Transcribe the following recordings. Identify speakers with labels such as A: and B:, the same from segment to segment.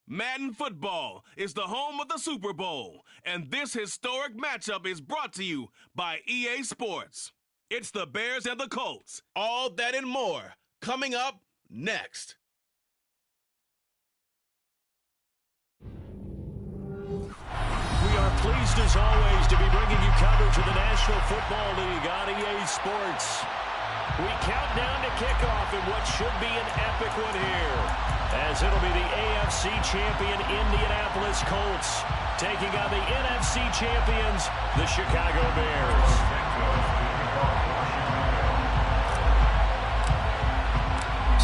A: Madden Football is the home of the Super Bowl, and this historic matchup is brought to you by EA Sports. It's the Bears and the Colts. All that and more coming up next.
B: We are pleased as always to be bringing you coverage of the National Football League on EA Sports. We count down to kickoff in what should be an epic one here, as it'll be the AFC champion Indianapolis Colts taking on the NFC champions, the Chicago Bears.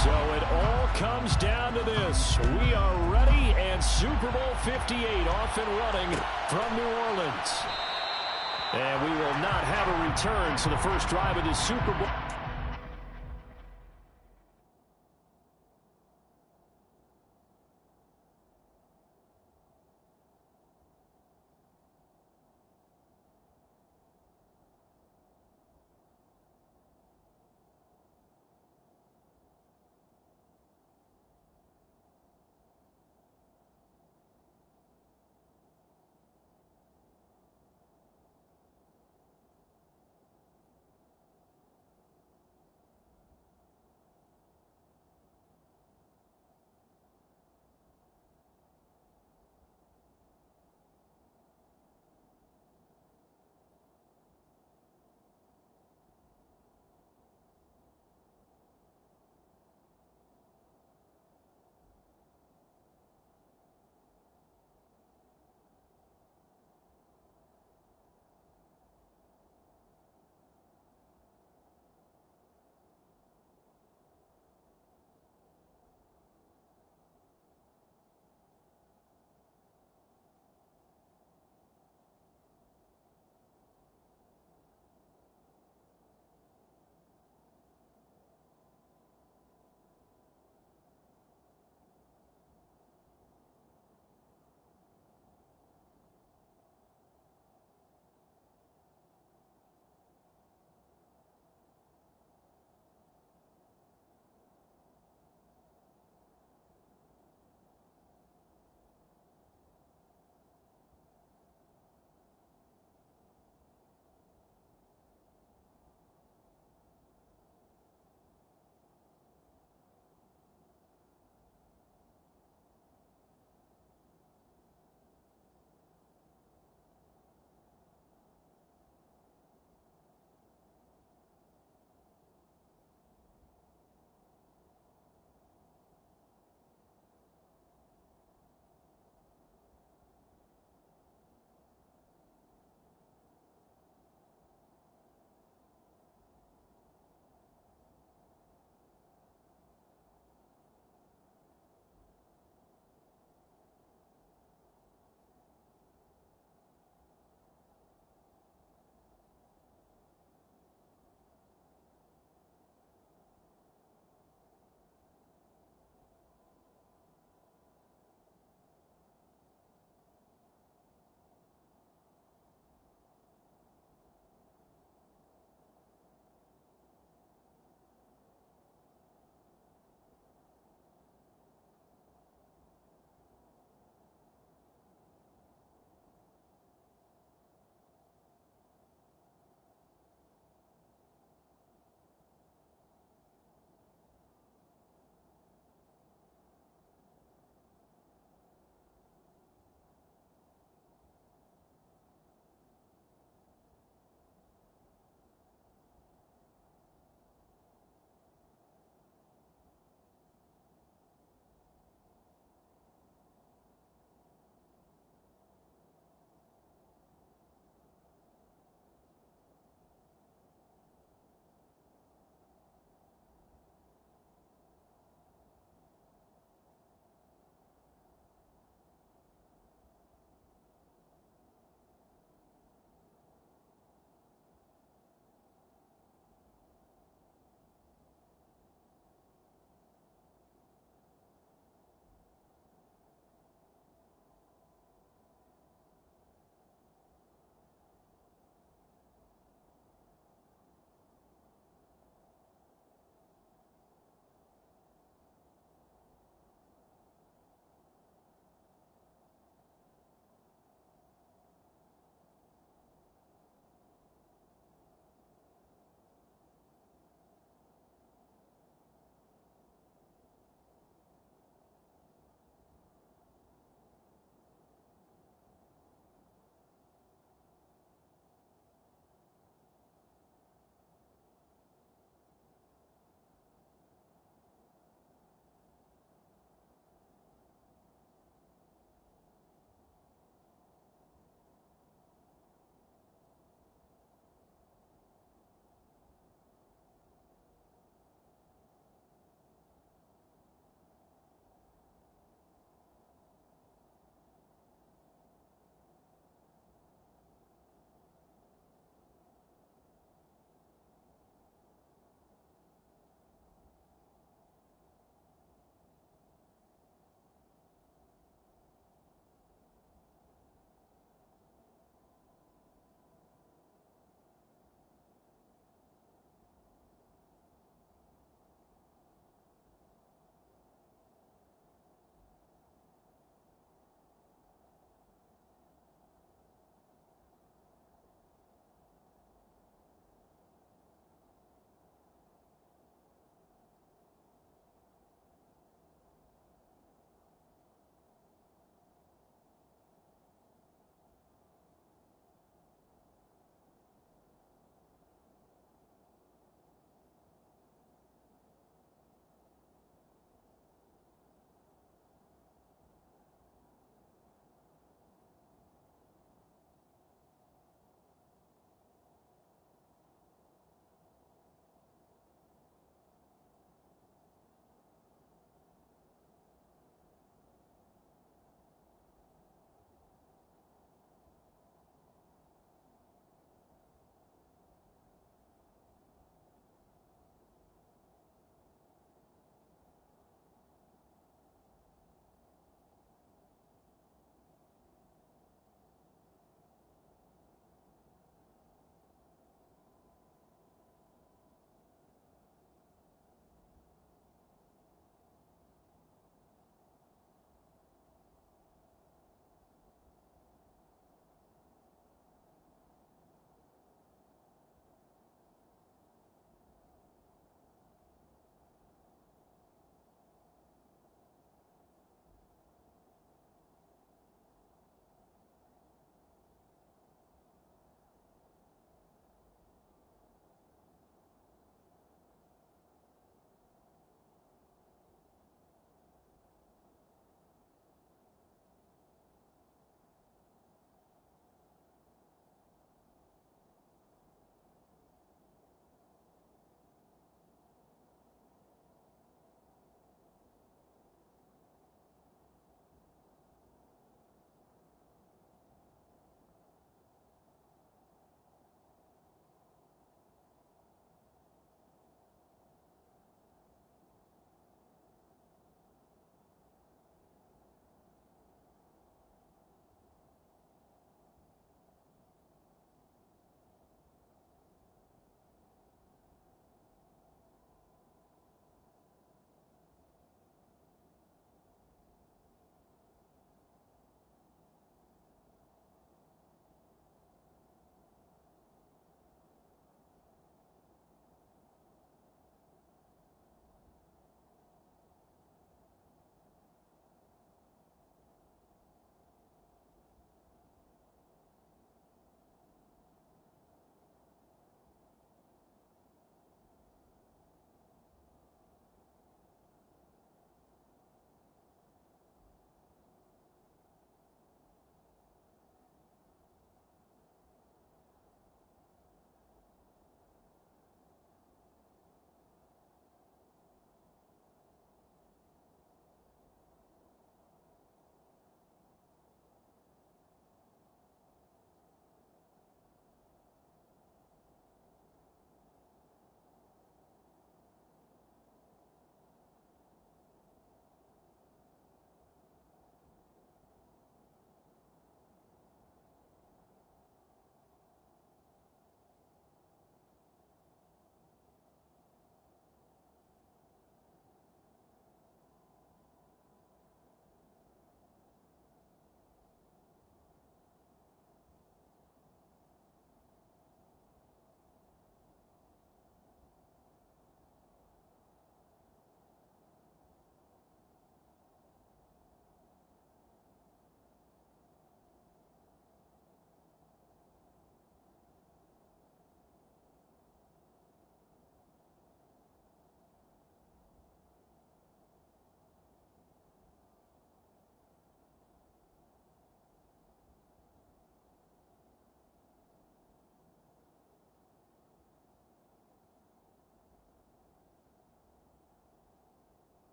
B: So it all comes down to this. We are ready, and Super Bowl 58 off and running from New Orleans. And we will not have a return to the first drive of this Super Bowl.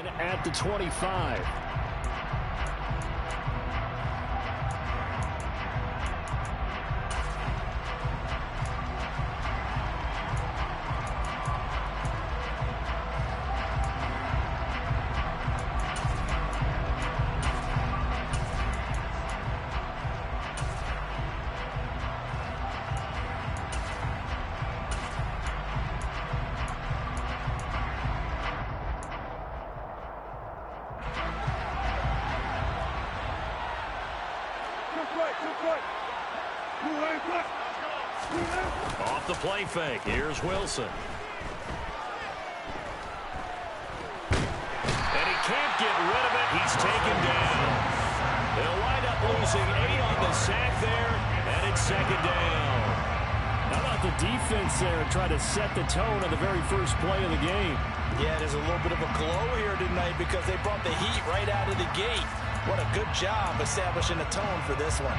B: At the 25. Off the play fake. Here's Wilson. And he can't get rid of it. He's taken down. They'll wind up losing 8 on the sack there, and it's second down. How about the defense there trying to set the tone on the very first play of the game?
C: Yeah, there's a little bit of a glow here tonight because they brought the heat right out of the gate. What a good job establishing a tone for this one.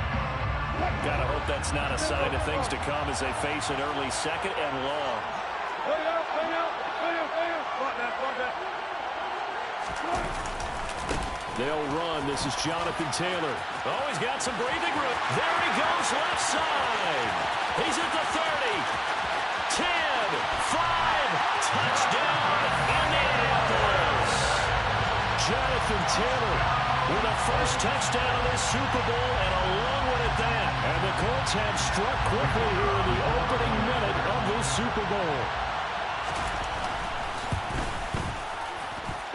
B: Gotta hope that's not a sign of things to come as they face an early second and long. They'll run. This is Jonathan Taylor. Oh, he's got some breathing room. There he goes, left side. He's at the 30. 10, 5, touchdown, Indianapolis. Jonathan Taylor with a first touchdown of this Super Bowl, and a long one at that. And the Colts have struck quickly here in the opening minute of this Super Bowl.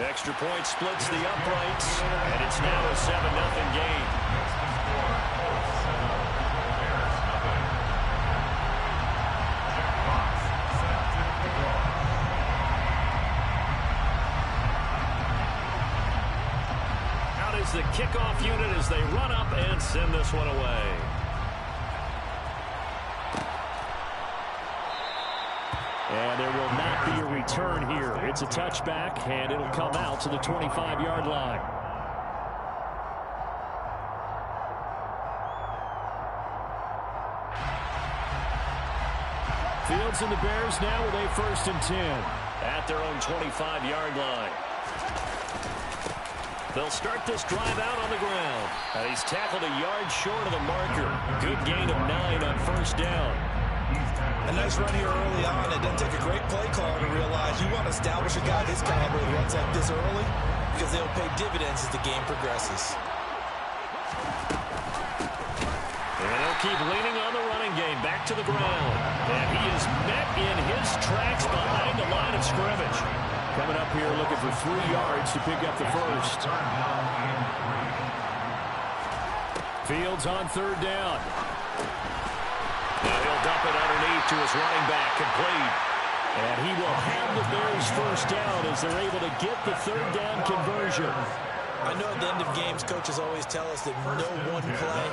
B: Extra point splits the uprights, and it's now a 7-0 game. Out is the kickoff unit as they run up and send this one away. And there will not be a return here. It's a touchback, and it'll come out to the 25-yard line. Fields and the Bears now with a 1st and 10 at their own 25-yard line. They'll start this drive out on the ground. And he's tackled a yard short of the marker. Good gain of 9 on 1st down.
C: A nice run here early on. It doesn't take a great play caller to realize you want to establish a guy this caliber that runs like this early because they'll pay dividends as the game progresses.
B: And they'll keep leaning on the running game. Back to the ground. And he is met in his tracks behind the line of scrimmage. Coming up here looking for 3 yards to pick up the first. Fields on 3rd down. Now he'll dump it underneath to his running back, complete. And he will have the Bears 1st down as they're able to get the 3rd down conversion.
C: I know at the end of games, coaches always tell us that no one play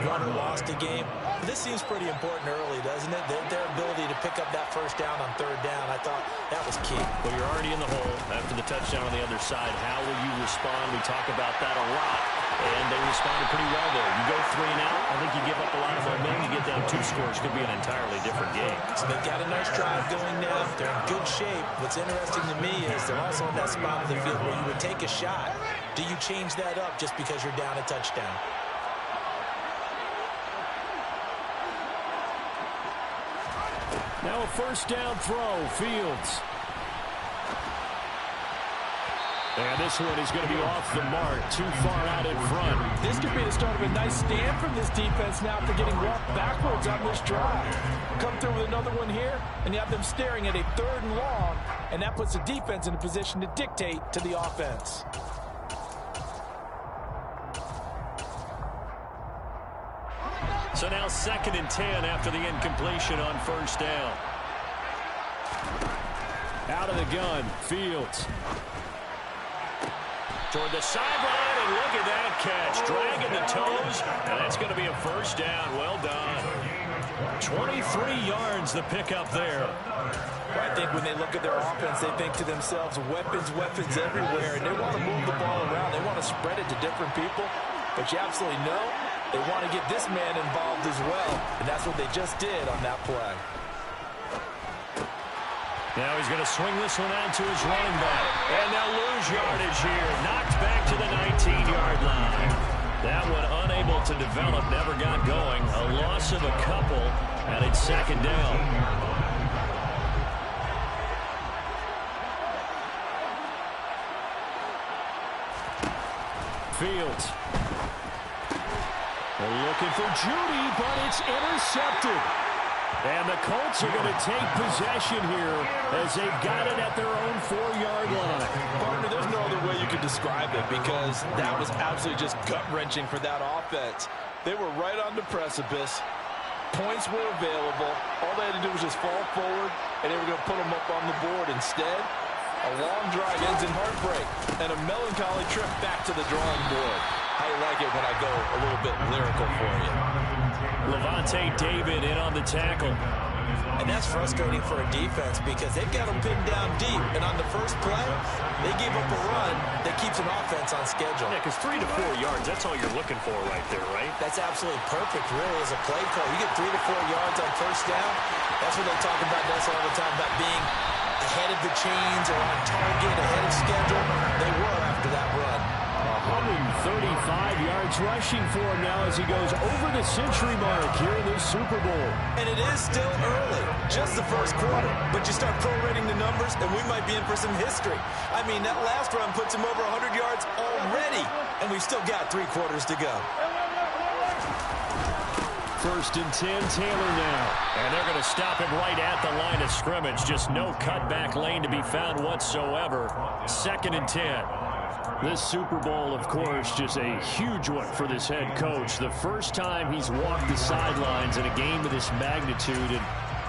C: won or lost a game. This seems pretty important early, doesn't it? Their ability to pick up that 1st down on 3rd down, I thought that was key.
B: Well, you're already in the hole after the touchdown on the other side. How will you respond? We talk about that a lot, and they responded pretty well there. You go 3 and out, I think you give up a lot of momentum. You get down 2 scores, could be an entirely different game.
C: So they've got a nice drive going now. They're in good shape. What's interesting to me is they're also in that spot of the field where you would take a shot. Do you change that up just because you're down a touchdown?
B: Now a 1st down throw, Fields. And this one is going to be off the mark, too far out in front.
D: This could be the start of a nice stand from this defense now after getting walked backwards on this drive. Come through with another one here, and you have them staring at a 3rd and long, and that puts the defense in a position to dictate to the offense.
B: So now 2nd and 10 after the incompletion on 1st down. Out of the gun, Fields. Toward the sideline, and look at that catch. Dragging the toes, and that's going to be a 1st down. Well done. 23 yards the pickup there.
D: I think when they look at their offense, they think to themselves, weapons, weapons everywhere, and they want to move the ball around. They want to spread it to different people, but you absolutely know they want to get this man involved as well, and that's what they just did on that play.
B: Now he's going to swing this one out to his running back. And they'll lose his yardage here. Knocked back to the 19-yard line. That one unable to develop, never got going. A loss of a couple, and it's second down. Fields. They're looking for Judy, but it's intercepted. And the Colts are going to take possession here as they've got it at their own 4-yard line.
D: Partner, there's no other way you could describe it because that was absolutely just gut-wrenching for that offense. They were right on the precipice. Points were available. All they had to do was just fall forward, and they were going to put them up on the board. Instead, a long drive ends in heartbreak and a melancholy trip back to the drawing board. I like it when I go a little bit lyrical for you.
B: Levante David in on the tackle.
C: And that's frustrating for a defense because they've got them pinned down deep. And on the first play, they gave up a run that keeps an offense on schedule.
B: Yeah, because 3 to 4 yards, that's all you're looking for right there, right?
C: That's absolutely perfect, really, as a play call. You get 3 to 4 yards on first down. That's what they talk about us all the time, about being ahead of the chains or on target, ahead of schedule. They were after that run.
B: 135 yards rushing for him now as he goes over the century mark here in this Super Bowl.
C: And it is still early, just the first quarter. But you start prorating the numbers, and we might be in for some history. I mean, that last run puts him over 100 yards already, and we've still got 3 quarters to go.
B: First and 10, Taylor now. And they're going to stop him right at the line of scrimmage. Just no cutback lane to be found whatsoever. Second and 10. This Super Bowl, of course, just a huge one for this head coach. The first time he's walked the sidelines in a game of this magnitude.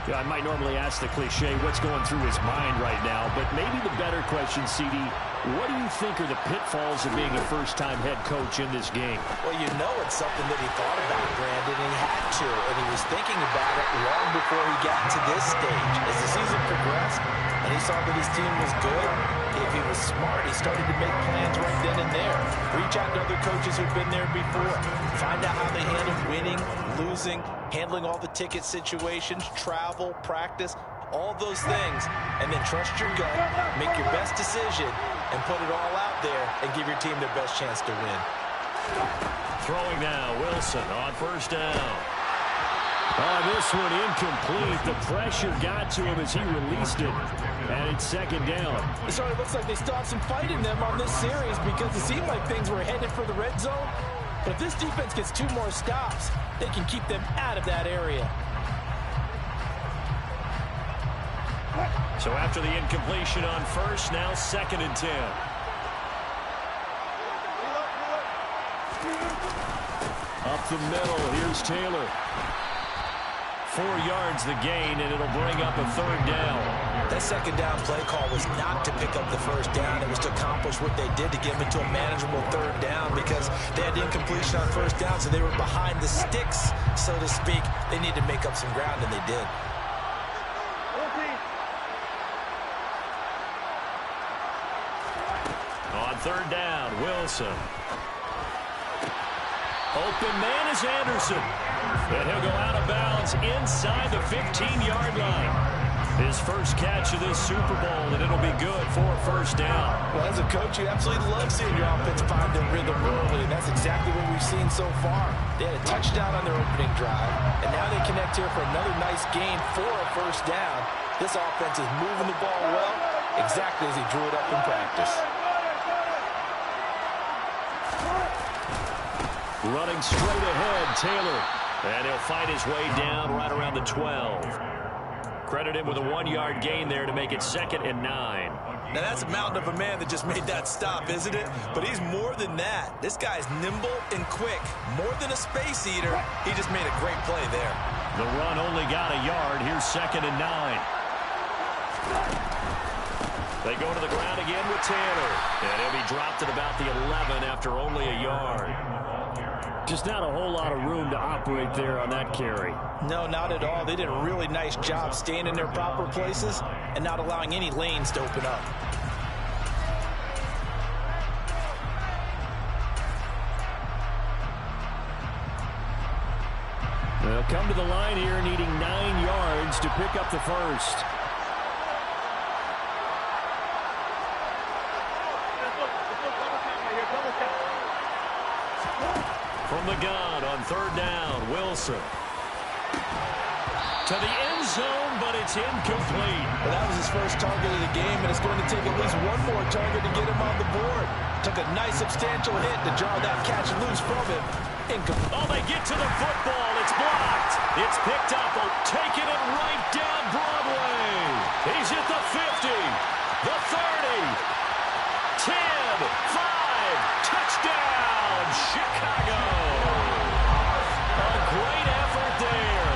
B: And I might normally ask the cliche, what's going through his mind right now? But maybe the better question, CD, what do you think are the pitfalls of being a first-time head coach in this game?
C: Well, you know it's something that he thought about, Brandon, and he had to. And he was thinking about it long before he got to this stage. As the season progressed, and he saw that his team was good, if he was smart, he started to make plans right then and there. Reach out to other coaches who've been there before. Find out how they handle winning, losing, handling all the ticket situations, travel, practice, all those things. And then trust your gut, make your best decision, and put it all out there and give your team their best chance to win.
B: Throwing now, Wilson on first down. Oh, this one incomplete. The pressure got to him as he released it. And it's second down.
C: It sort of looks like they still have some fight in them on this series because it seemed like things were headed for the red zone. But if this defense gets 2 more stops, they can keep them out of that area.
B: So after the incompletion on first, now second and 10. Up the middle, here's Taylor. 4 yards the gain, and it'll bring up a third down.
C: That second down play call was not to pick up the first down. It was to accomplish what they did to get them into a manageable third down because they had incompletion on first down, so they were behind the sticks, so to speak. They needed to make up some ground, and they did.
B: On third down, Wilson. Open man is Anderson. And he'll go out of bounds inside the 15-yard line. His first catch of this Super Bowl, and it'll be good for a first down.
C: Well, as a coach, you absolutely love seeing your offense find their rhythm early, and that's exactly what we've seen so far. They had a touchdown on their opening drive, and now they connect here for another nice gain for a first down. This offense is moving the ball well, exactly as he drew it up in practice.
B: Running straight ahead, Taylor. And he'll fight his way down right around the 12. Credit him with a 1-yard gain there to make it second and 9.
C: Now, that's a mountain of a man that just made that stop, isn't it? But he's more than that. This guy's nimble and quick. More than a space eater. He just made a great play there.
B: The run only got a yard. Here's second and 9. They go to the ground again with Taylor. And he'll be dropped at about the 11 after only a yard. Just not a whole lot of room to operate there on that carry.
C: No, not at all. They did a really nice job staying in their proper places and not allowing any lanes to open up.
B: They'll come to the line here needing 9 yards to pick up the first. From the gun on third down, Wilson. To the end zone, but it's incomplete.
C: Well, that was his first target of the game, and it's going to take at least one more target to get him on the board. Took a nice substantial hit to draw that catch loose from him. Incomplete.
B: Oh, they get to the football. It's blocked. It's picked up. Taking it right down Broadway. He's at the 50, the 30, 10, 5, touchdown, Chicago. A great effort there.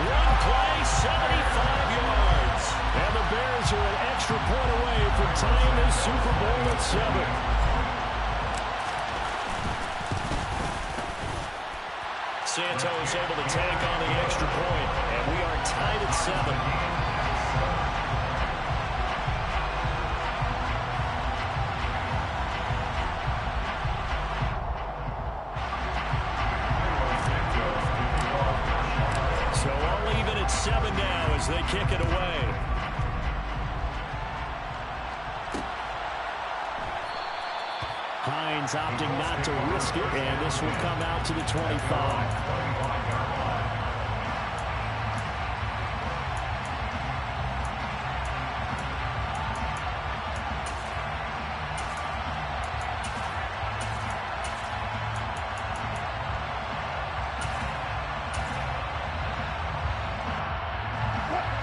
B: One play, 75 yards. And the Bears are an extra point away from tying this Super Bowl at 7. Santos able to take on the extra point, and we are tied at 7. So all even at 7 now as they kick it away. Hines opting not to risk it, and this will come out to the 25.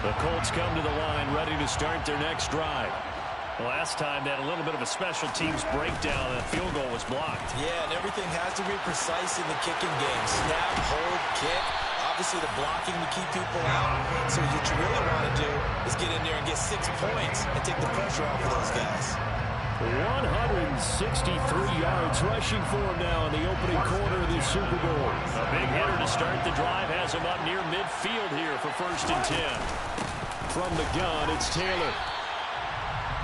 B: The Colts come to the line ready to start their next drive. Last time they had a little bit of a special teams breakdown and a field goal was blocked.
C: Yeah, and everything has to be precise in the kicking game. Snap, hold, kick. Obviously the blocking to keep people out. So what you really want to do is get in there and get 6 points and take the pressure off of those guys.
B: 163 yards rushing for him now in the opening quarter of this Super Bowl. A big hitter to start the drive has him up near midfield here for 1st and 10. From the gun, it's Taylor.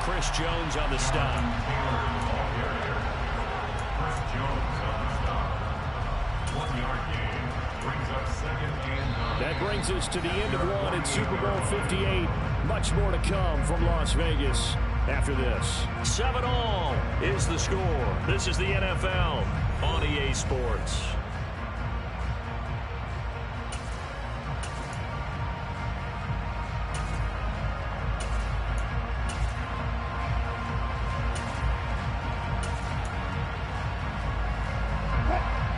B: Chris Jones on the stop. That brings us to the end of one in Super Bowl 58. Much more to come from Las Vegas after this. 7-all is the score. This is the NFL on EA Sports.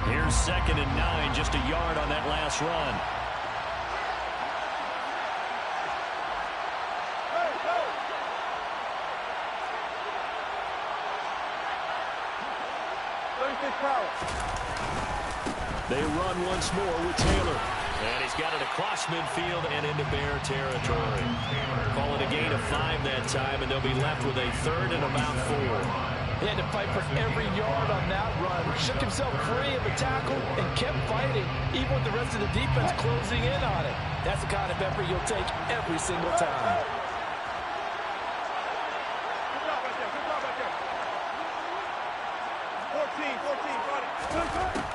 B: Here's 2nd and 9, just a yard on that last run. They run once more with Taylor. And he's got it across midfield and into Bear territory. Call it a gain of 5 that time, and they'll be left with a 3rd and about 4.
C: He had to fight for every yard on that run. Shook himself free of the tackle and kept fighting, even with the rest of the defense closing in on it. That's the kind of effort you'll take every single time.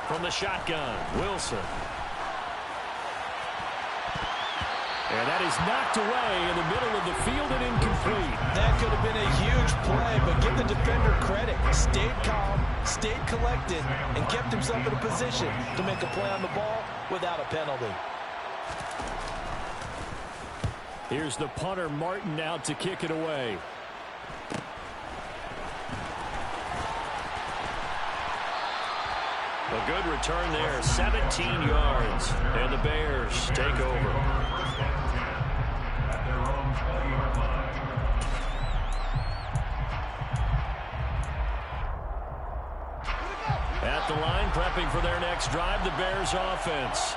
B: From the shotgun, Wilson. And that is knocked away in the middle of the field and incomplete.
C: That could have been a huge play, but give the defender credit. Stayed calm, stayed collected, and kept himself in a position to make a play on the ball without a penalty.
B: Here's the punter, Martin, out to kick it away. A good return there, 17 yards, and the Bears take over. At the line, prepping for their next drive, the Bears offense.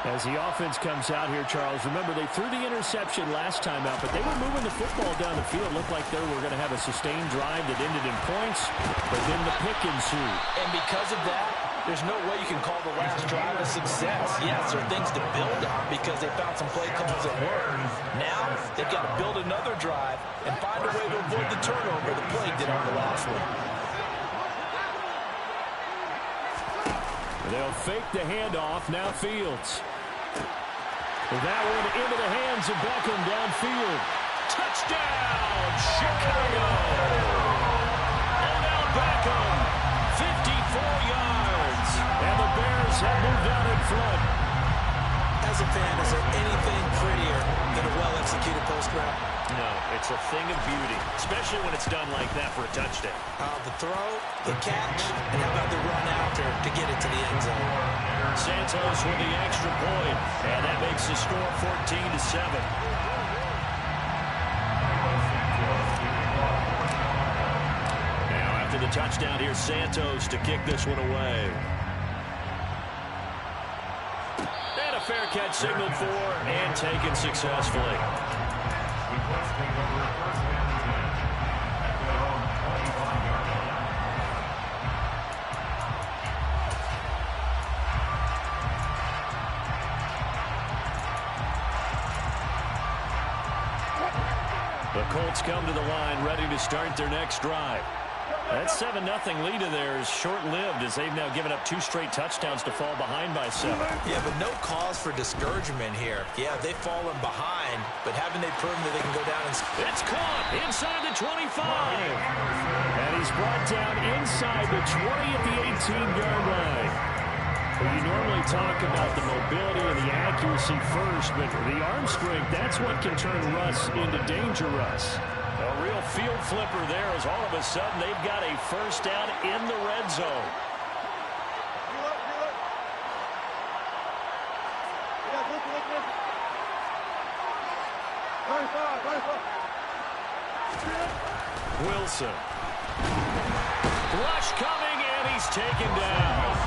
B: As the offense comes out here, Charles, remember they threw the interception last time out, but they were moving the football down the field. Looked like they were going to have a sustained drive that ended in points, but then the pick ensued.
C: And because of that, there's no way you can call the last drive a success. Yes, there are things to build on because they found some play calls that work. Now, they've got to build another drive and find a way to avoid the turnover the play did on the last one.
B: They'll fake the handoff. Now Fields. That one into the hands of Beckham downfield. Touchdown, Chicago! Odell Beckham, 54 yards. Colts have moved out in front.
C: As a fan, is there anything prettier than a well-executed post route?
B: No, it's a thing of beauty, especially when it's done like that for a touchdown.
C: The throw, the catch, and how about the run after to get it to the end zone?
B: Santos with the extra point, and that makes the score 14-7. Now after the touchdown, here's Santos to kick this one away. And a fair catch signaled for and taken successfully. The Colts come to the line ready to start their next drive. That 7-0 lead of theirs is short-lived as they've now given up 2 straight touchdowns to fall behind by 7.
C: Yeah, but no cause for discouragement here. Yeah, they've fallen behind, but haven't they proven that they can go down and...
B: It's caught inside the 25. And he's brought down inside the 20 at the 18-yard line. Well, you normally talk about the mobility and the accuracy first, but the arm strength, that's what can turn Russ into danger Russ. A real field flipper there as all of a sudden they've got a first down in the red zone. Wilson. Rush coming, and he's taken down.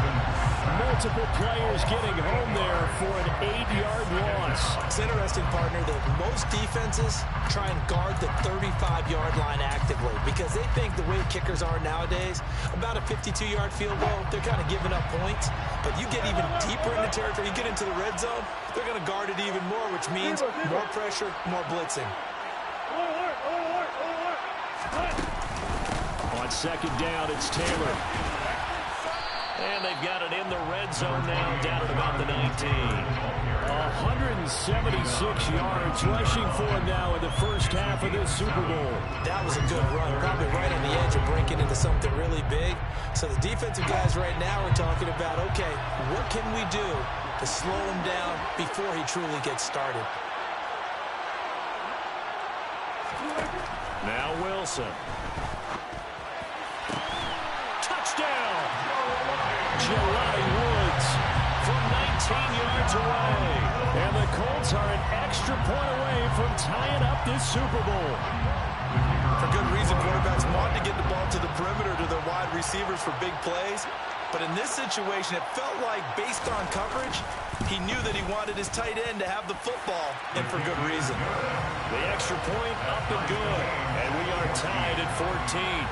B: Multiple players getting home there for an 8-yard loss.
C: It's interesting, partner, that most defenses try and guard the 35-yard line actively because they think the way kickers are nowadays, about a 52-yard field goal, they're kind of giving up points. But you get even deeper in the territory, you get into the red zone, they're going to guard it even more, which means more pressure, more blitzing.
B: On second down, it's Taylor. And they've got it in the red zone now, down at about the 19. 176 yards rushing for him now in the first half of this Super Bowl.
C: That was a good run, probably right on the edge of breaking into something really big. So the defensive guys right now are talking about, okay, what can we do to slow him down before he truly gets started?
B: Now Wilson. Touchdown! Jelani Woods from 19 yards away. And the Colts are an extra point away from tying up this Super Bowl.
C: For good reason, quarterbacks want to get the ball to the perimeter to their wide receivers for big plays. But in this situation, it felt like, based on coverage, he knew that he wanted his tight end to have the football, and for good reason.
B: The extra point up and good. And we are tied at 14.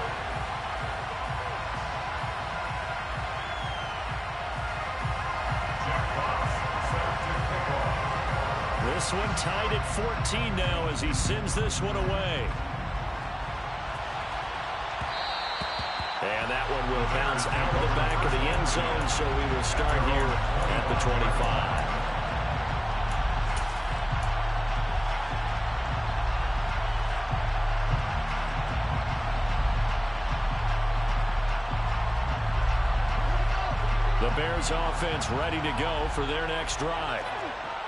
B: This one tied at 14 now as he sends this one away. And that one will bounce out the back of the end zone, so we will start here at the 25. The Bears offense ready to go for their next drive.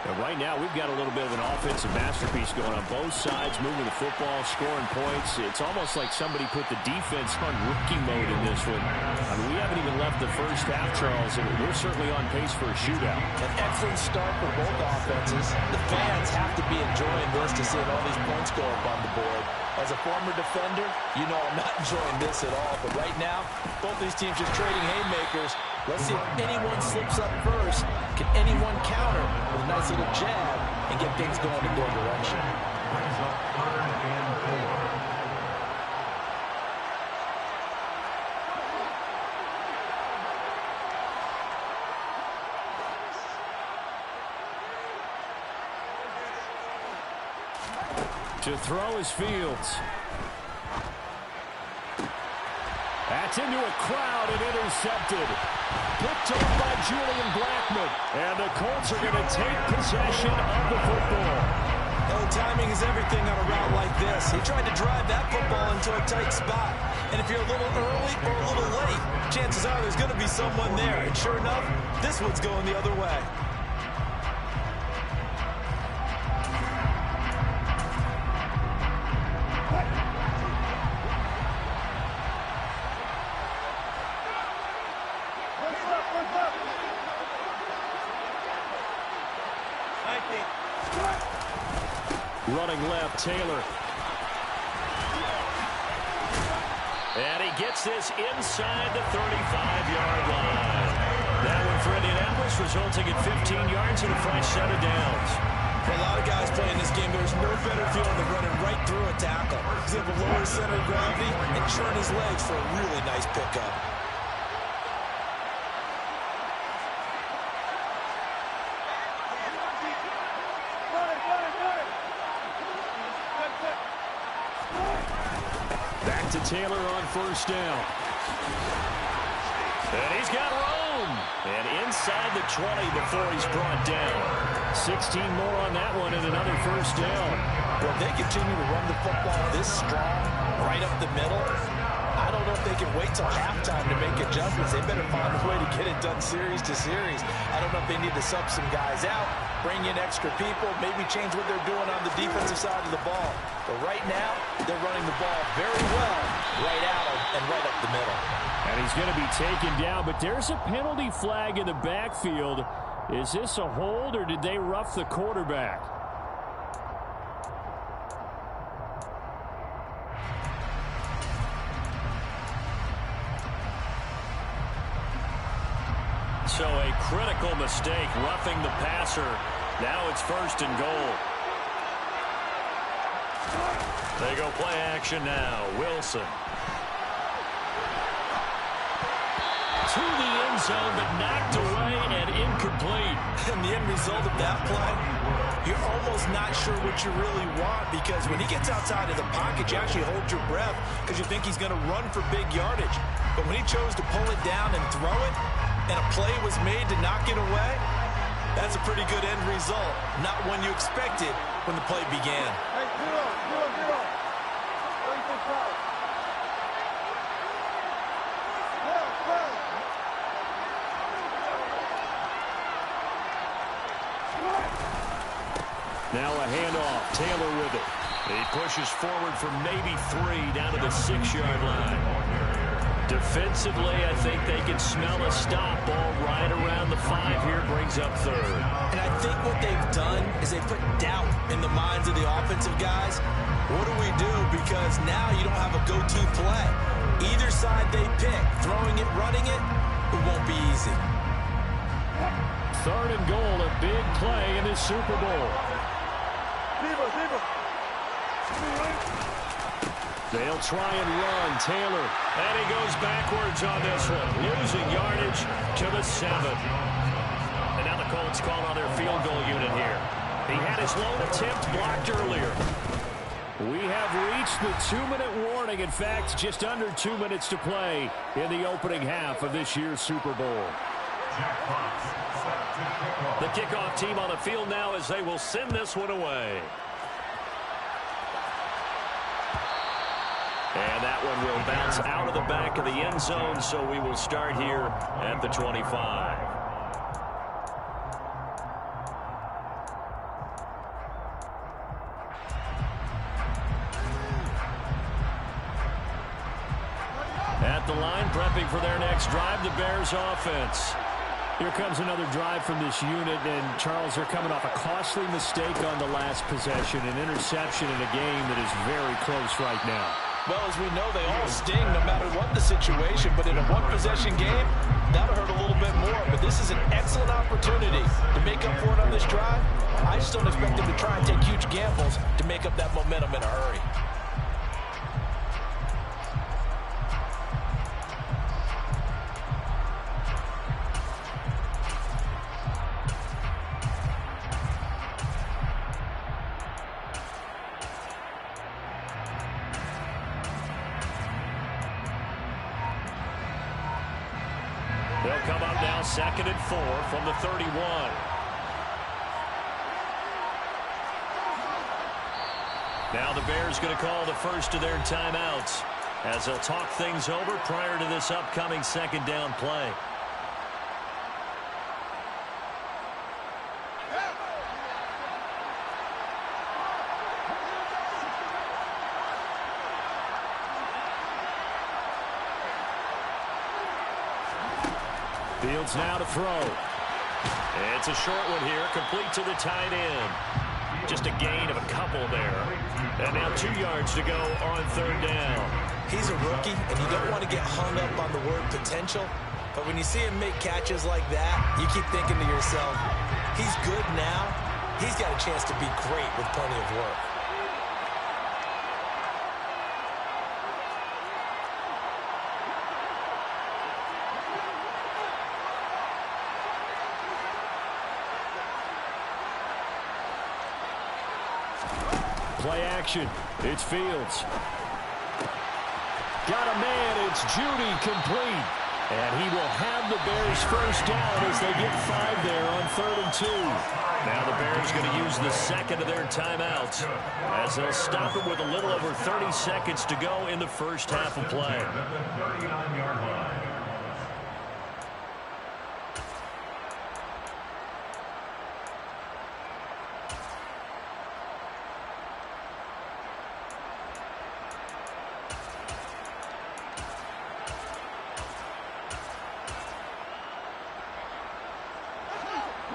B: And right now, we've got a little bit of an offensive masterpiece going on both sides, moving the football, scoring points. It's almost like somebody put the defense on rookie mode in this one. I mean, we haven't even left the first half, Charles, and we're certainly on pace for a shootout.
C: An excellent start for both offenses. The fans have to be enjoying this to see all these points go up on the board. As a former defender, you know I'm not enjoying this at all. But right now, both these teams just trading haymakers. Let's see if anyone slips up first. Can anyone counter with a nice little jab and get things going in their direction?
B: To throw is Fields. That's into a crowd and intercepted. Picked up by Julian Blackmon. And the Colts are going to take possession of the football.
C: Oh, timing is everything on a route like this. He tried to drive that football into a tight spot. And if you're a little early or a little late, chances are there's going to be someone there. And sure enough, this one's going the other way.
B: Running left, Taylor. And he gets this inside the 35-yard line. That one for Indianapolis, resulting in 15 yards and a fresh set of downs.
C: For a lot of guys playing this game, there's no better feeling than running right through a tackle. He's able to lower his center of gravity and churn his legs for a really nice pickup.
B: Back to Taylor on first down. And he's got room. And inside the 20 before he's brought down. 16 more on that one and another first down.
C: Well, if they continue to run the football this strong, right up the middle, I don't know if they can wait till halftime to make adjustments. They better find a way to get it done series to series. I don't know if they need to sub some guys out, bring in extra people, maybe change what they're doing on the defensive side of the ball. But right now, they're running the ball very well right out and right up the middle.
B: And he's going to be taken down, but there's a penalty flag in the backfield. Is this a hold, or did they rough the quarterback? So a critical mistake, roughing the passer. Now it's first and goal. They go play action now. Wilson. To the end zone, but knocked away and incomplete.
C: And the end result of that play, you're almost not sure what you really want, because when he gets outside of the pocket, you actually hold your breath because you think he's going to run for big yardage. But when he chose to pull it down and throw it, and a play was made to knock it away, that's a pretty good end result. Not one you expected when the play began.
E: Hey, zero.
B: Now a handoff. Taylor with it. He pushes forward for maybe 3 down to the 6-yard line. Defensively, I think they can smell a stop. Ball right around the 5 here, brings up third.
C: And I think what they've done is they put doubt in the minds of the offensive guys. What do we do? Because now you don't have a go-to play. Either side they pick, throwing it, running it, it won't be easy.
B: Third and goal, a big play in this Super Bowl. They'll try and run. Taylor. And he goes backwards on this one. Losing yardage to the 7. And now the Colts call on their field goal unit here. He had his lone attempt blocked earlier. We have reached the 2-minute warning. In fact, just under 2 minutes to play in the opening half of this year's Super Bowl. The kickoff team on the field now as they will send this one away. And that one will bounce out of the back of the end zone, so we will start here at the 25. At the line, prepping for their next drive, the Bears offense. Here comes another drive from this unit, and Charles, they're coming off a costly mistake on the last possession, an interception in a game that is very close right now.
C: Well, as we know, they all sting no matter what the situation, but in a one-possession game, that'll hurt a little bit more. But this is an excellent opportunity to make up for it on this drive. I just don't expect them to try and take huge gambles to make up that momentum in a hurry.
B: They'll come up now 2nd and 4 from the 31. Now the Bears going to call the first of their timeouts. as they'll talk things over prior to this upcoming second down play. Fields now to throw. It's a short one here, complete to the tight end. Just a gain of a couple there. And now 2 yards to go on third down.
C: He's a rookie, and you don't want to get hung up on the word potential. But when you see him make catches like that, you keep thinking to yourself, he's good now. He's got a chance to be great with plenty of work.
B: Play action. It's Fields. Got a man. It's Judy, complete. And he will have the Bears first down as they get 5 there on 3rd and 2. Now the Bears going to use the second of their timeouts as they'll stop it with a little over 30 seconds to go in the first half of play.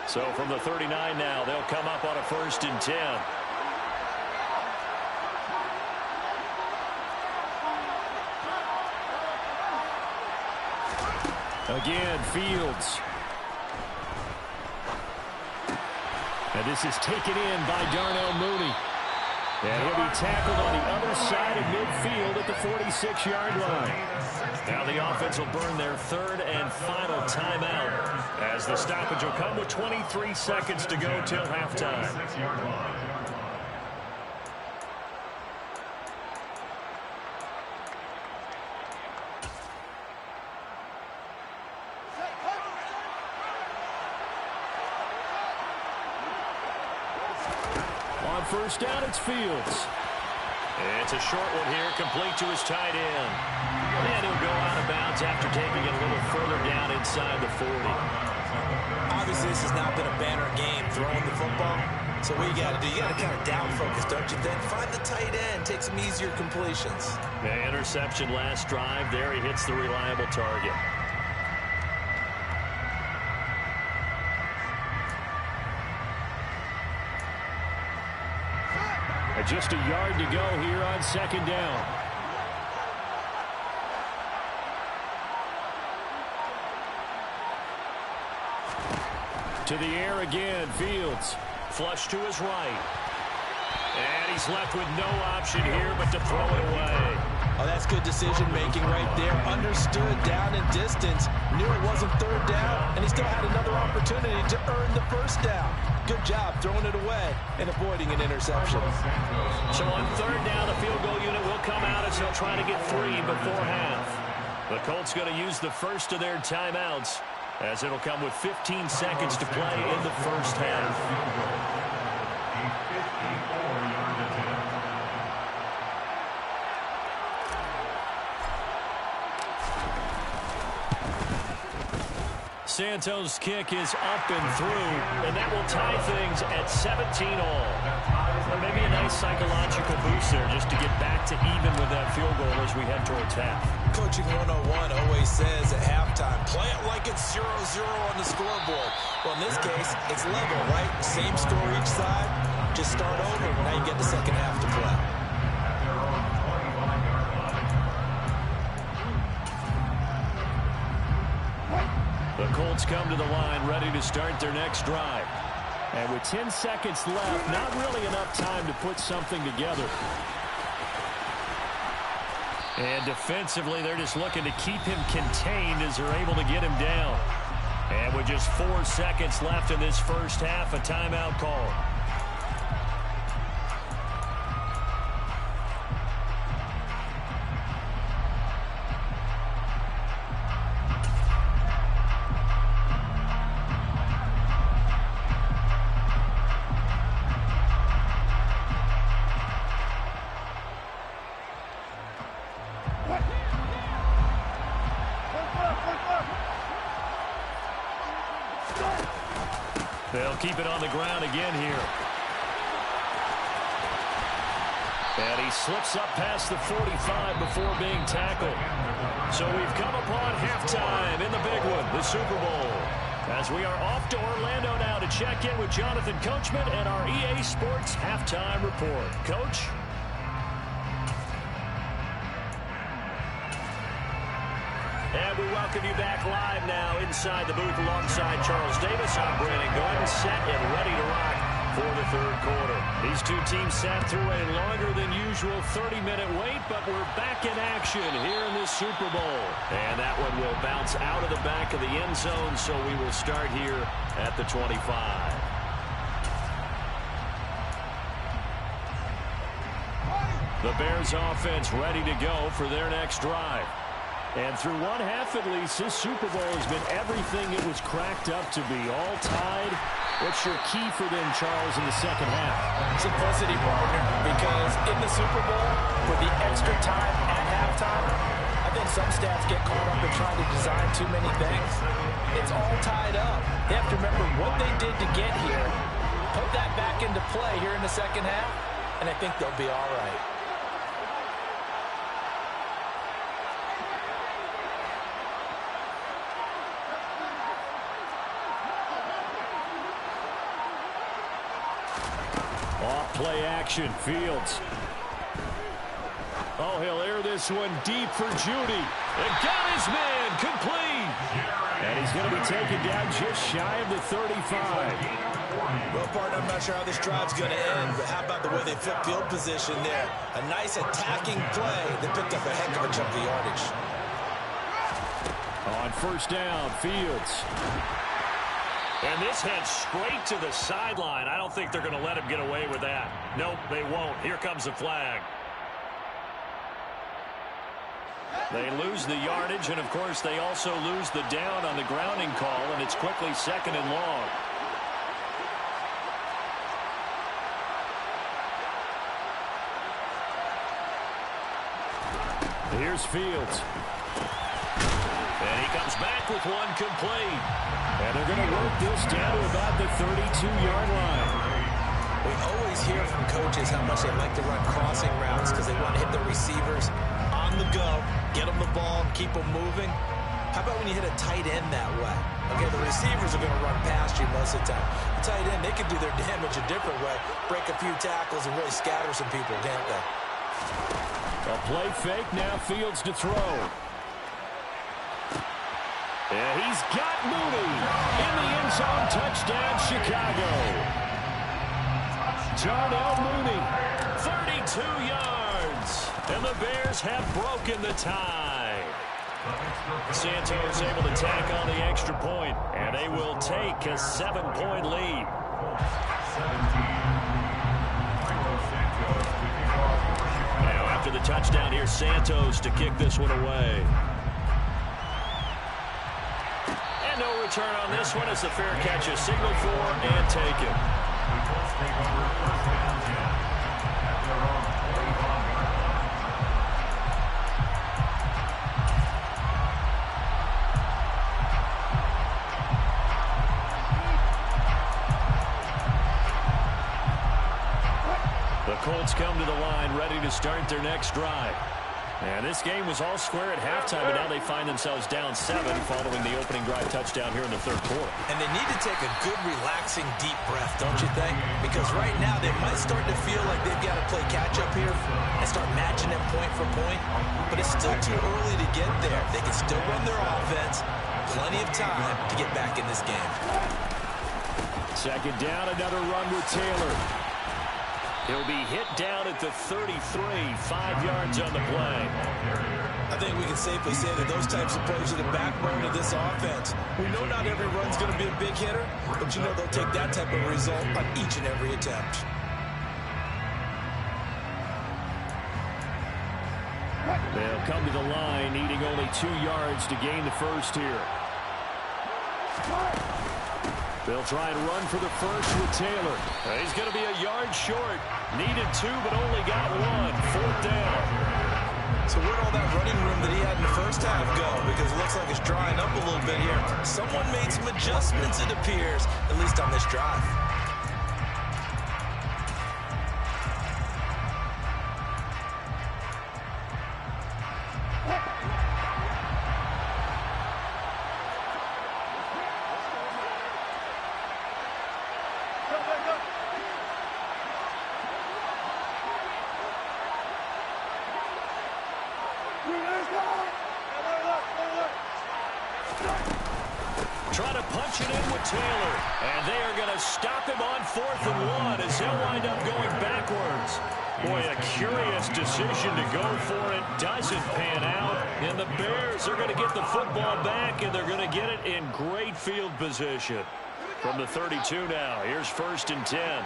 B: So from the 39 now, they'll come up on a 1st and 10. Again, Fields. And this is taken in by Darnell Mooney. And he'll be tackled on the other side of midfield at the 46-yard line. Now the offense will burn their 3rd and final timeout as the stoppage will come with 23 seconds to go till halftime. On first down, it's Fields. It's a short one here, complete to his tight end. And he'll go out of bounds after taking it a little further down inside the 40.
C: Obviously, this has not been a banner game throwing the football. So what you got to do, you got to kind of down focus, don't you? Then find the tight end, take some easier completions.
B: The interception last drive. There he hits the reliable target. Just a yard to go here on second down. To the air again, Fields. Flush to his right. And he's left with no option here but to throw it away.
C: Oh, that's good decision-making right there. Understood down in distance. Knew it wasn't third down, and he still had another opportunity to earn the first down. Good job throwing it away and avoiding an interception.
B: So on third down, the field goal unit will come out as they'll try to get 3 before half. The Colts going to use the first of their timeouts as it'll come with 15 seconds to play in the first half. Santos' kick is up and through, and that will tie things at 17 all. Maybe a nice psychological boost there just to get back to even with that field goal as we head towards half.
C: Coaching 101 always says at halftime, play it like it's 0-0 on the scoreboard. Well, in this case, it's level, right? Same score each side. Just start over. Now you get the second half to play.
B: The Colts come to the line ready to start their next drive. And with 10 seconds left, not really enough time to put something together. And defensively, they're just looking to keep him contained as they're able to get him down. And with just 4 seconds left in this first half, a timeout call. They'll keep it on the ground again here. And he slips up past the 45 before being tackled. So we've come upon halftime in the big one, the Super Bowl. As we are off to Orlando now to check in with Jonathan Coachman and our EA Sports halftime report. Coach? And we welcome you back live now inside the booth alongside Charles Davis. I'm Brandon Gordon, set and ready to rock for the third quarter. These two teams sat through a longer than usual 30-minute wait, but we're back in action here in this Super Bowl. And that one will bounce out of the back of the end zone, so we will start here at the 25. The Bears offense ready to go for their next drive. And through one half at least, this Super Bowl has been everything it was cracked up to be. All tied. What's your key for them, Charles, in the second half?
C: Simplicity, partner, because in the Super Bowl, for the extra time at halftime, I think some stats get caught up in trying to design too many things. It's all tied up. They have to remember what they did to get here, put that back into play here in the second half, and I think they'll be all right.
B: Play action, Fields. Oh, he'll air this one deep for Judy. And got his man complete. And he's going to be taken down just shy of the 35.
C: Well, partner, I'm not sure how this drive's going to end, but how about the way they flipped field position there? A nice attacking play that picked up a heck of a chunk of yardage.
B: On first down, Fields. And this heads straight to the sideline. I don't think they're going to let him get away with that. Nope, they won't. Here comes the flag. They lose the yardage, and, of course, they also lose the down on the grounding call, and it's quickly second and long. Here's Fields. And he comes back with one complete. And they're going to work this down to about the 32-yard line.
C: We always hear from coaches how much they like to run crossing routes because they want to hit the receivers on the go, get them the ball, keep them moving. How about when you hit a tight end that way? Okay, the receivers are going to run past you most of the time. The tight end, they can do their damage a different way, break a few tackles and really scatter some people, can't they?
B: A play fake, now Fields to throw. Yeah, he's got Mooney in the end zone. Touchdown, Chicago. Darnell Mooney, 32 yards. And the Bears have broken the tie. Santos able to tack on the extra point, and they will take a 7-point lead. Now, after the touchdown, here's Santos to kick this one away. No return on this one as the fair catch is signaled for and taken. The Colts come to the line ready to start their next drive. And this game was all square at halftime, but now they find themselves down 7 following the opening drive touchdown here in the third quarter.
C: And they need to take a good, relaxing, deep breath, don't you think? Because right now they might start to feel like they've got to play catch-up here and start matching them point for point. But it's still too early to get there. They can still run their offense. Plenty of time to get back in this game.
B: Second down, another run with Taylor. He'll be hit down at the 33, 5 yards on the play.
C: I think we can safely say that those types of plays are the backbone of this offense. We know not every run's going to be a big hitter, but you know they'll take that type of result on each and every attempt.
B: They'll come to the line, needing only 2 yards to gain the first here. They'll try and run for the first with Taylor. He's going to be a yard short. Needed 2, but only got 1. Fourth down.
C: So where'd all that running room that he had in the first half go? Because it looks like it's drying up a little bit here. Someone made some adjustments, it appears, at least on this drive.
B: Trying to punch it in with Taylor. And they are going to stop him on 4th and 1 as he'll wind up going backwards. Boy, a curious decision to go for it. Doesn't pan out. And the Bears are going to get the football back, and they're going to get it in great field position. From the 32 now, here's 1st and 10.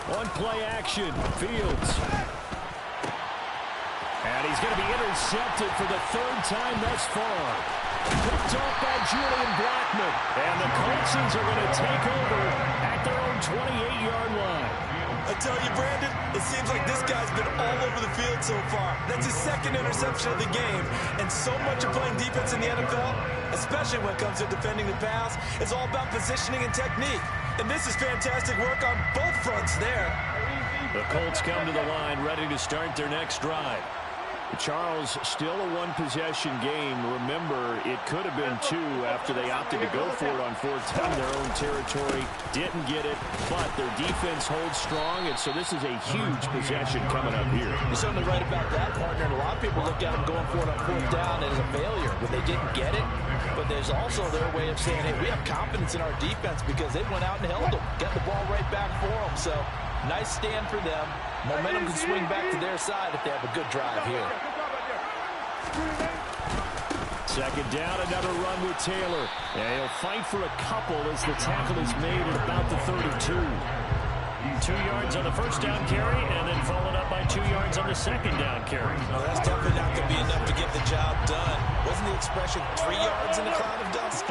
B: One play action, Fields. And he's going to be intercepted for the 3rd time thus far. Picked off by Julian Blackmon. And the Colts are going to take over at their own 28-yard line.
C: I tell you, Brandon, it seems like this guy's been all over the field so far. That's his 2nd interception of the game. And so much of playing defense in the NFL, especially when it comes to defending the pass, is all about positioning and technique. And this is fantastic work on both fronts there.
B: The Colts come to the line ready to start their next drive. Charles, still a one-possession game. Remember, it could have been 2 after they opted to go for it on 4th down their own territory. Didn't get it, but their defense holds strong, and so this is a huge possession coming up here.
C: You're certainly right about that, partner. And a lot of people look at them going for it on 4th down as a failure when they didn't get it. But there's also their way of saying, hey, we have confidence in our defense because they went out and held them, got the ball right back for them. So nice stand for them. Momentum can swing back to their side if they have a good drive here.
B: 2nd down, another run with Taylor. And he'll fight for a couple as the tackle is made at about the 32. 2 yards on the 1st down carry, and then followed up by 2 yards on the 2nd down carry.
C: Well, that's definitely not going to be enough to get the job done. Wasn't the expression 3 yards in a cloud of dust?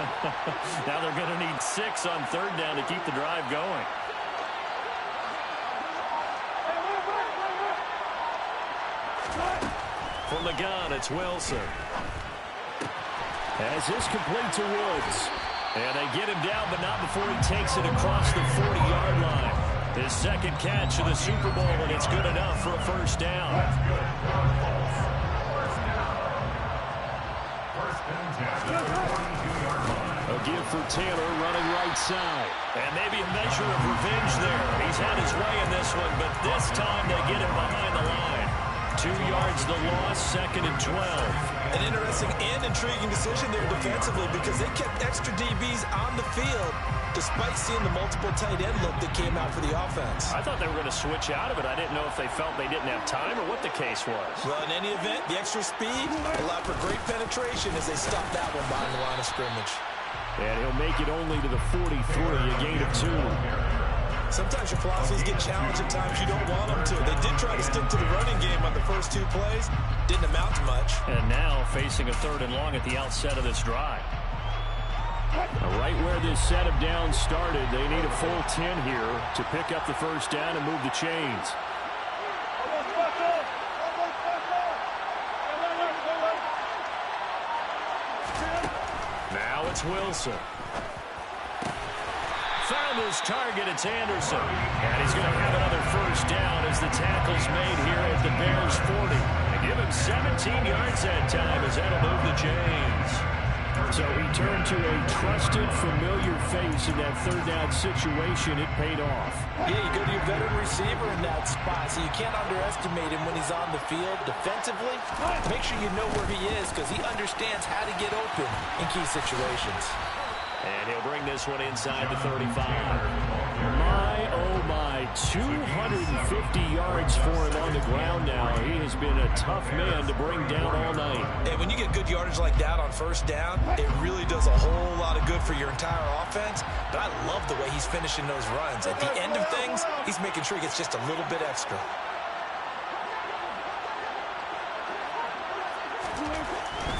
B: Now they're going to need 6 on 3rd down to keep the drive going. For the gun, it's Wilson. As this complete to Woods. And they get him down, but not before he takes it across the 40-yard line. His 2nd catch of the Super Bowl, and it's good enough for a 1st down. A give for Taylor running right side. And maybe a measure of revenge there. He's had his way in this one, but this time they get him behind the line. 2 yards the loss, 2nd and 12.
C: An interesting and intriguing decision there defensively because they kept extra DBs on the field despite seeing the multiple tight end look that came out for the offense.
B: I thought they were going to switch out of it. I didn't know if they felt they didn't have time or what the case was.
C: Well, in any event, the extra speed allowed for great penetration as they stopped that one behind the line of scrimmage.
B: And he'll make it only to the 43, a gain of 2.
C: Sometimes your philosophies get challenged at times you don't want them to. They did try to stick to the running game on the first 2 plays. Didn't amount to much.
B: And now facing a 3rd and long at the outset of this drive. Right where this set of downs started, they need a full 10 here to pick up the 1st down and move the chains. Now it's Wilson. Found his target, it's Anderson. And he's going to have another 1st down as the tackle's made here at the Bears 40. And give him 17 yards that time as that'll move the chains. So he turned to a trusted, familiar face in that 3rd down situation. It paid off.
C: Yeah, you go to your veteran receiver in that spot, so you can't underestimate him when he's on the field defensively. Make sure you know where he is because he understands how to get open in key situations.
B: And he'll bring this one inside the 35. My, oh my, 250 yards for him on the ground now. He has been a tough man to bring down all night.
C: And when you get good yardage like that on 1st down, it really does a whole lot of good for your entire offense. But I love the way he's finishing those runs. At the end of things, he's making sure he gets just a little bit extra.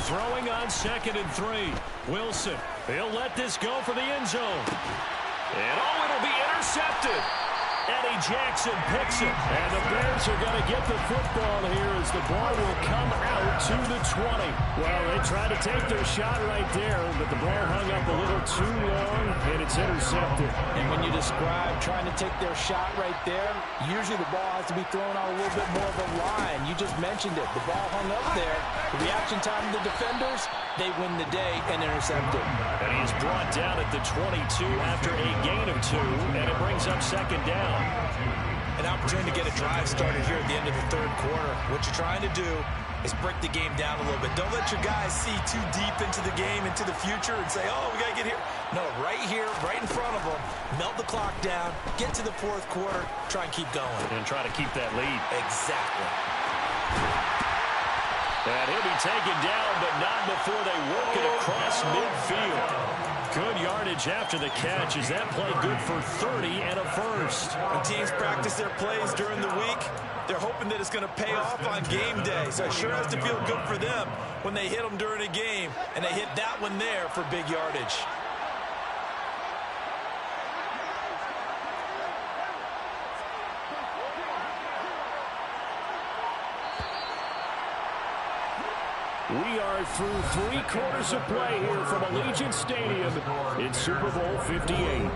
B: Throwing on 2nd and 3. Wilson, he'll let this go for the end zone. And it'll be intercepted. Eddie Jackson picks it. And the Bears are going to get the football here as the ball will come out to the 20. Well, they tried to take their shot right there, but the ball hung up a little too long, and it's intercepted.
C: And when you describe trying to take their shot right there, usually the ball has to be thrown out a little bit more of a line. You just mentioned it. The ball hung up there. The reaction time of the defenders, they win the day and intercept it.
B: And he's brought down at the 22 after a gain of 2, and it brings up 2nd down.
C: An opportunity to get a drive started here at the end of the 3rd quarter. What you're trying to do is break the game down a little bit. Don't let your guys see too deep into the game, into the future, and say, oh, we got to get here. No, right here, right in front of them, melt the clock down, get to the 4th quarter, try and keep going.
B: And try to keep that lead.
C: Exactly.
B: And he'll be taken down, but not before they work it across midfield. Good yardage after the catch. Is that play good for 30 and a first?
C: When teams practice their plays during the week, they're hoping that it's going to pay off on game day. So it sure has to feel good for them when they hit them during a game, and they hit that one there for big yardage.
B: We are through 3 quarters of play here from Allegiant Stadium in Super Bowl 58.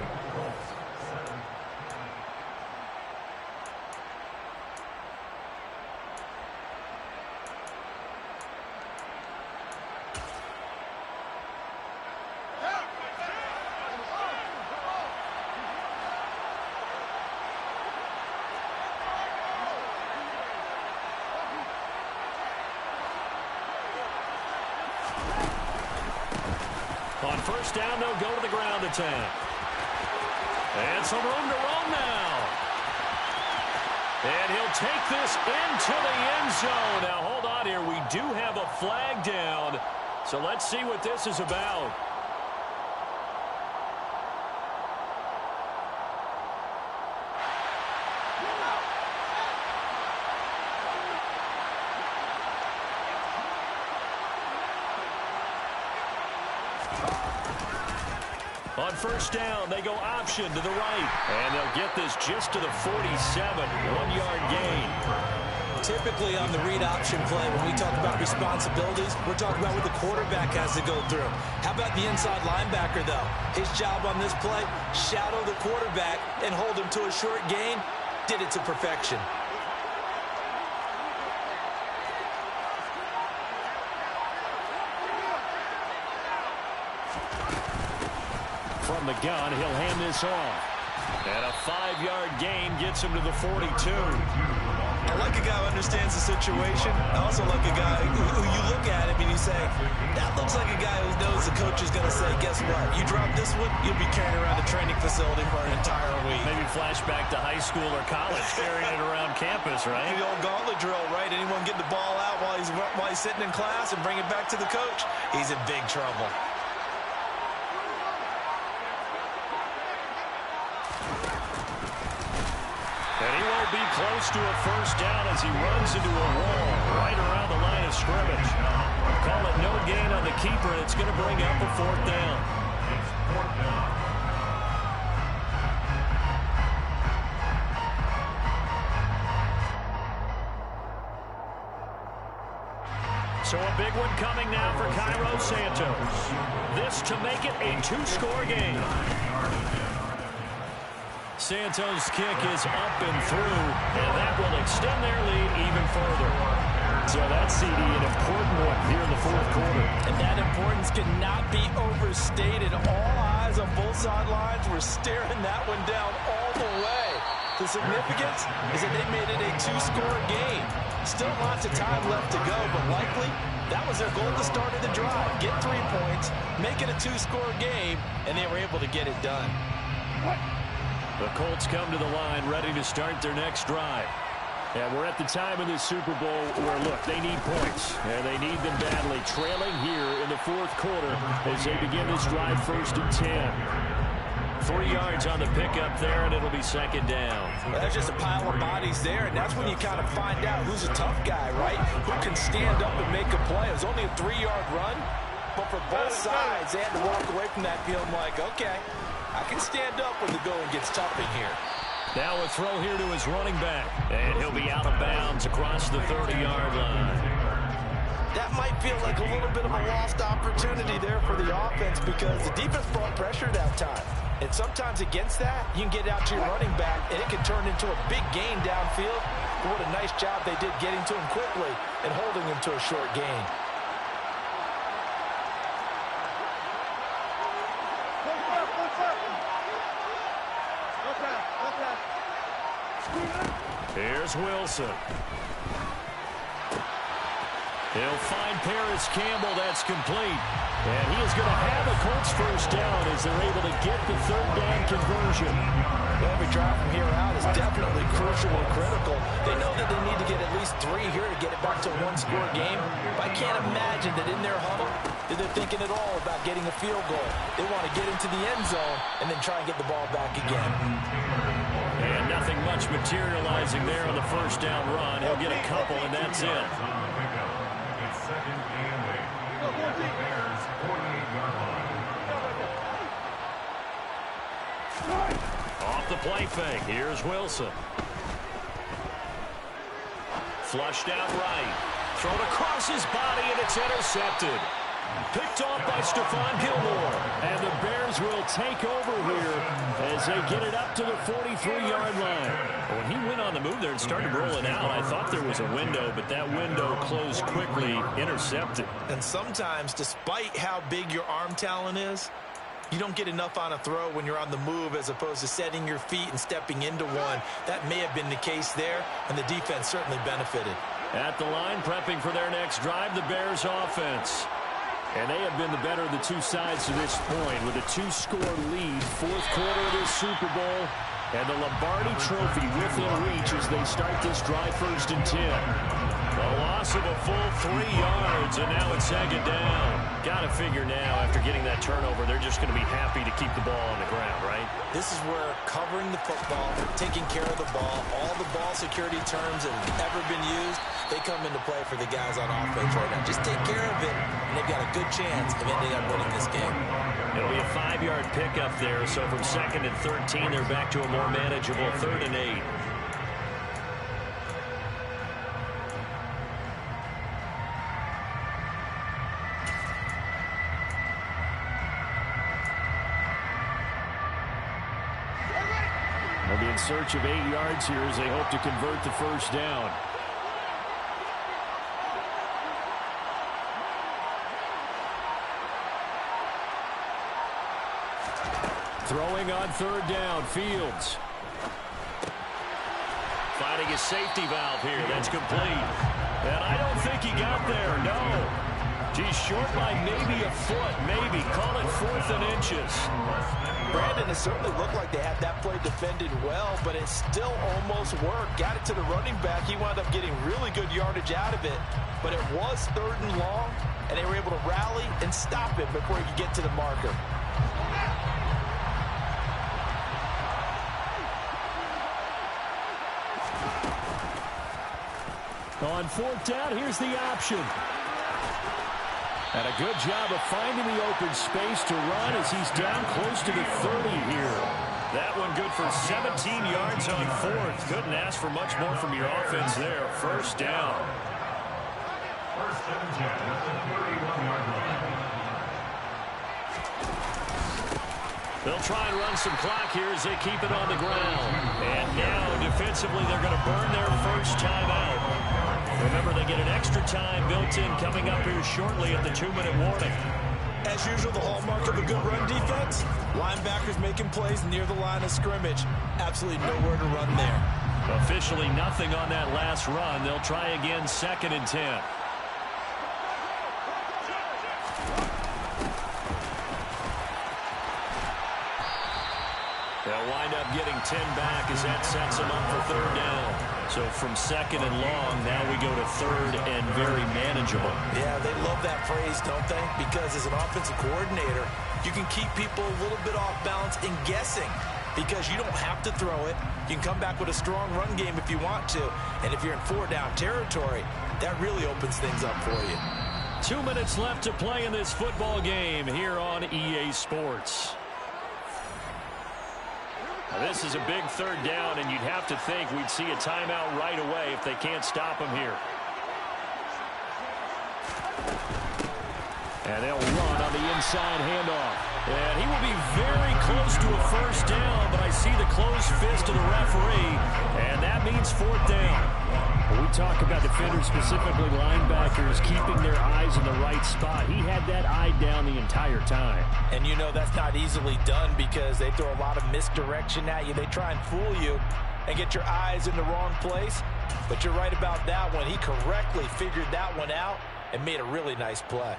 B: On 1st down, they'll go to the ground attack. And some room to roam now. And he'll take this into the end zone. Now, hold on here. We do have a flag down. So let's see what this is about. On 1st down, they go option to the right. And they'll get this just to the 47, 1-yard gain.
C: Typically on the read option play, when we talk about responsibilities, we're talking about what the quarterback has to go through. How about the inside linebacker, though? His job on this play, shadow the quarterback and hold him to a short gain. Did it to perfection.
B: From the gun, he'll hand this off. And a 5-yard gain gets him to the 42.
C: I like a guy who understands the situation. I also like a guy who you look at him and you say, that looks like a guy who knows the coach is going to say, guess what? You drop this one, you'll be carrying around the training facility for an entire week.
B: Maybe flashback to high school or college, carrying it around campus, right?
C: The old gauntlet drill, right? Anyone get the ball out while he's sitting in class and bring it back to the coach? He's in big trouble.
B: And he won't be close to a 1st down as he runs into a wall right around the line of scrimmage. Call it no gain on the keeper, and it's going to bring up a 4th down. So a big one coming now for Cairo Santos. This to make it a 2-score game. Santos' kick is up and through, and that will extend their lead even further. So that's, CD, an important one here in the 4th quarter.
C: And that importance cannot be overstated. All eyes on both sidelines were staring that one down all the way. The significance is that they made it a 2-score game. Still lots of time left to go, but likely that was their goal at the start of the drive. Get 3 points, make it a 2-score game, and they were able to get it done.
B: The Colts come to the line ready to start their next drive. And we're at the time of this Super Bowl where, look, they need points. And they need them badly. Trailing here in the 4th quarter as they begin this drive 1st and 10. 3 yards on the pickup there, and it'll be second down.
C: Well, there's just a pile of bodies there, and that's when you kind of find out who's a tough guy, right? Who can stand up and make a play. It was only a 3-yard run, but for both sides, they had to walk away from that feeling like, okay, I can stand up when the going gets tough in here.
B: Now a throw here to his running back, and he'll be out of bounds across the 30-yard line.
C: That might feel like a little bit of a lost opportunity there for the offense because the defense brought pressure that time. And sometimes against that, you can get out to your running back, and it can turn into a big gain downfield. But what a nice job they did getting to him quickly and holding him to a short gain.
B: Here's Wilson. He'll find Paris Campbell. That's complete. And he is going to have a Colts first down as they're able to get the third down conversion.
C: Every drive from here out is definitely crucial and critical. They know that they need to get at least 3 here to get it back to a one-score game. But I can't imagine that in their huddle that they're thinking at all about getting a field goal. They want to get into the end zone and then try and get the ball back again.
B: And nothing much materializing there on the first down run. He'll get a couple, and that's it. Off the play fake. Here's Wilson. Flushed out right. Thrown across his body, and it's intercepted. Picked off by Stephon Gilmore. And the Bears will take over here as they get it up to the 43-yard line. When he went on the move there and started rolling out, I thought there was a window, but that window closed quickly, intercepted.
C: And sometimes, despite how big your arm talent is, you don't get enough on a throw when you're on the move as opposed to setting your feet and stepping into one. That may have been the case there, and the defense certainly benefited.
B: At the line, prepping for their next drive, the Bears offense. And they have been the better of the two sides to this point with a 2-score lead, fourth quarter of this Super Bowl, and the Lombardi Trophy within reach as they start this drive 1st and 10. A loss of a full 3 yards, and now it's second down. Got to figure now, after getting that turnover, they're just going to be happy to keep the ball on the ground, right?
C: This is where covering the football, taking care of the ball, all the ball security terms that have ever been used, they come into play for the guys on offense right now. Just take care of it, and they've got a good chance of ending up winning this game.
B: It'll be a 5-yard pickup there, so from 2nd and 13, they're back to a more manageable 3rd and 8. They'll be in search of 8 yards here as they hope to convert the first down. Throwing on 3rd down, Fields. Finding his safety valve here. That's complete. And I don't think he got there, no. He's short by maybe a foot, maybe. Call it 4th and inches.
C: Brandon, it certainly looked like they had that play defended well, but it still almost worked. Got it to the running back. He wound up getting really good yardage out of it, but it was 3rd and long, and they were able to rally and stop it before he could get to the marker.
B: On 4th down, here's the option. And a good job of finding the open space to run as he's down close to the 30 here. That one good for 17 yards on 4th. Couldn't ask for much more from your offense there. First down.
F: First and 10 at the 31-yard line.
B: They'll try and run some clock here as they keep it on the ground. And now, defensively, they're going to burn their first timeout. Remember, they get an extra time built in coming up here shortly at the 2-minute warning.
C: As usual, the hallmark of a good run defense, linebackers making plays near the line of scrimmage. Absolutely nowhere to run there.
B: Officially nothing on that last run. They'll try again 2nd and 10. They'll wind up getting 10 back as that sets them up for 3rd down. So from 2nd and long, now we go to 3rd and very manageable.
C: Yeah, they love that phrase, don't they? Because as an offensive coordinator, you can keep people a little bit off balance and guessing because you don't have to throw it. You can come back with a strong run game if you want to. And if you're in 4-down territory, that really opens things up for you.
B: 2 minutes left to play in this football game here on EA Sports. Now, this is a big 3rd down, and you'd have to think we'd see a timeout right away if they can't stop him here. And they'll run on the inside handoff. And he will be very close to a 1st down, but I see the closed fist of the referee, and that means 4th down. When we talk about defenders, specifically linebackers, keeping their eyes in the right spot, he had that eye down the entire time.
C: And you know that's not easily done because they throw a lot of misdirection at you. They try and fool you and get your eyes in the wrong place. But you're right about that one. He correctly figured that one out and made a really nice play.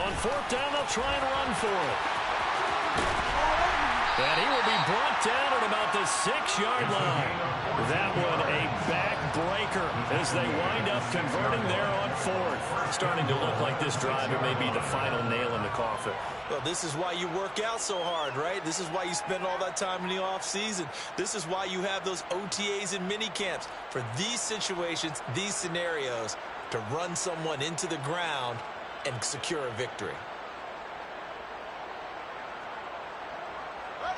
B: On 4th down, they'll try and run for it. And he will be brought down at about the 6-yard line. That one a backbreaker as they wind up converting there on 4th. Starting to look like this drive, it may be the final nail in the coffin.
C: Well, this is why you work out so hard, right? This is why you spend all that time in the offseason. This is why you have those OTAs and mini camps. For these situations, these scenarios, to run someone into the ground and secure a victory.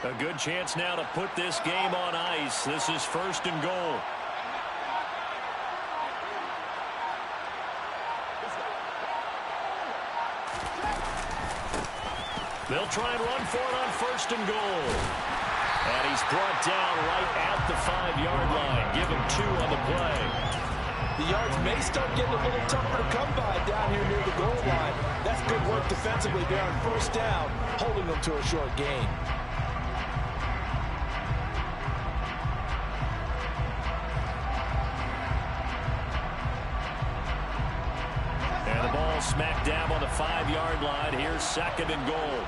B: A good chance now to put this game on ice. This is 1st and goal. They'll try and run for it on 1st and goal. And he's brought down right at the 5-yard line. Give him 2 on the play.
C: The yards may start getting a little tougher to come by down here near the goal line. That's good work defensively there on 1st down, holding them to a short gain.
B: And the ball smack dab on the 5-yard line. Here's 2nd and goal.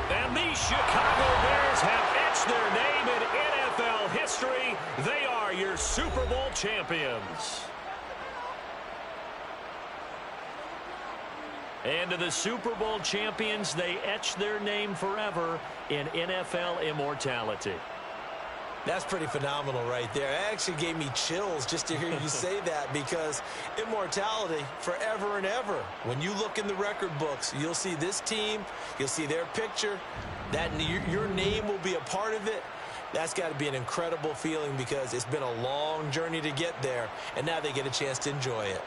B: And the Chicago Bears have etched their name in NFL history. They are your Super Bowl champions. And to the Super Bowl champions, they etch their name forever in NFL immortality.
C: That's pretty phenomenal right there. It actually gave me chills just to hear you say that because immortality forever and ever. When you look in the record books, you'll see this team, you'll see their picture, that your name will be a part of it. That's got to be an incredible feeling because it's been a long journey to get there, and now they get a chance to enjoy it.